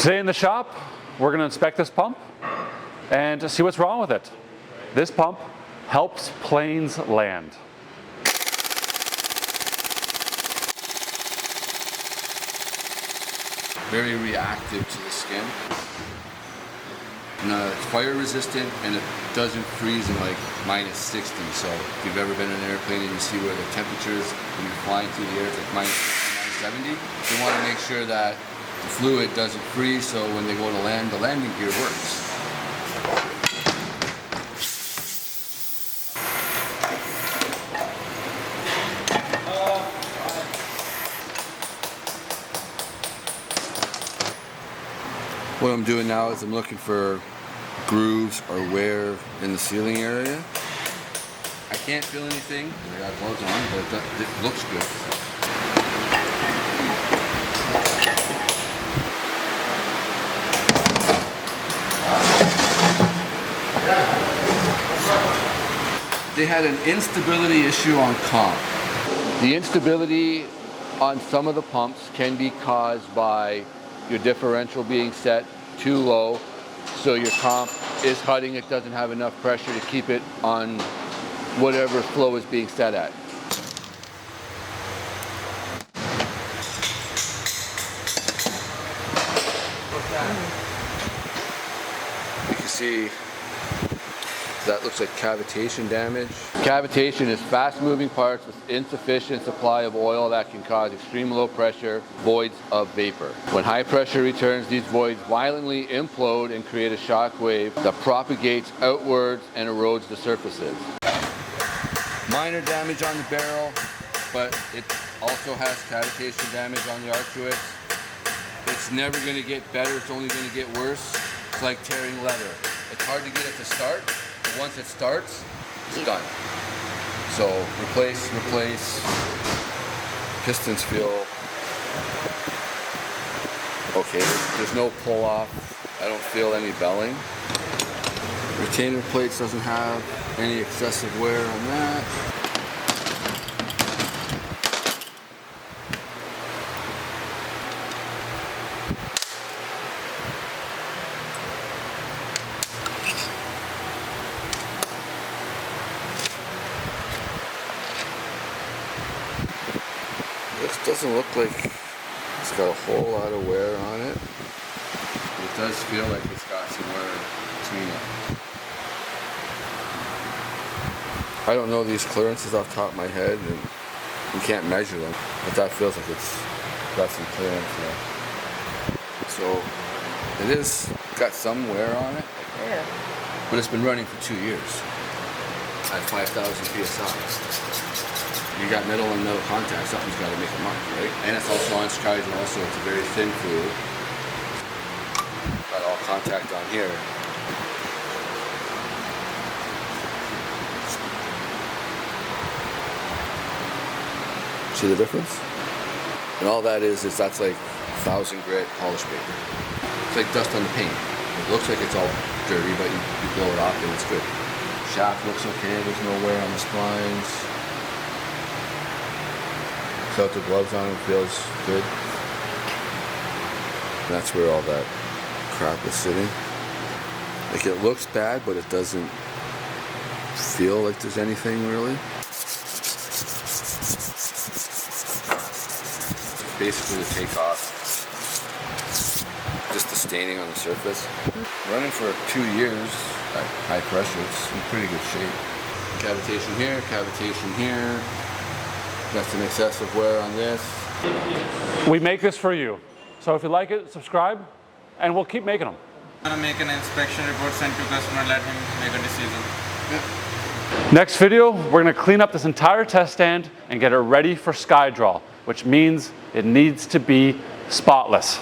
Today in the shop, we're going to inspect this pump and see what's wrong with it. This pump helps planes land. Very reactive to the skin. And, it's fire resistant and it doesn't freeze in like -60. So if you've ever been in an airplane and you see where the temperature is when you're flying through the air, it's like -70. You want to make sure that the fluid doesn't freeze, so when they go to land, the landing gear works. What I'm doing now is I'm looking for grooves or wear in the sealing area. I can't feel anything, I got gloves on, but it looks good. They had an instability issue on comp. The instability on some of the pumps can be caused by your differential being set too low, so your comp is hutting, it doesn't have enough pressure to keep it on whatever flow is being set at. You can see that looks like cavitation damage. Cavitation is fast-moving parts with insufficient supply of oil that can cause extreme low pressure voids of vapor. When high pressure returns, these voids violently implode and create a shock wave that propagates outwards and erodes the surfaces. Minor damage on the barrel, but it also has cavitation damage on the arcuates. It's never going to get better, it's only going to get worse. It's like tearing leather. It's hard to get it to start. Once it starts, it's done. So replace. Pistons feel okay. There's no pull off. I don't feel any belling. Retainer plates doesn't have any excessive wear on that. This doesn't look like it's got a whole lot of wear on it. It does feel like it's got some wear between it. I don't know these clearances off the top of my head, and you can't measure them, but that feels like it's got some clearance there. So it is got some wear on it. Yeah. But it's been running for 2 years at 5,000 PSI. You got metal and metal contact, something's got to make a mark, right? And it's also on Skydrol, so it's a very thin fluid. Got all contact on here. See the difference? And all that is that's like 1,000 grit polish paper. It's like dust on the paint. It looks like it's all dirty, but you blow it off and it's good. Shaft looks okay, there's no wear on the splines. Without the gloves on, it feels good. And that's where all that crap is sitting. Like, it looks bad, but it doesn't feel like there's anything really. Basically the takeoff, just the staining on the surface. Running for 2 years at high pressure, it's in pretty good shape. Cavitation here. Got some excessive wear on this. We make this for you. So if you like it, subscribe, and we'll keep making them. I'm gonna make an inspection report sent to customer, let him make a decision. Yeah. Next video, we're gonna clean up this entire test stand and get it ready for Skydrol, which means it needs to be spotless.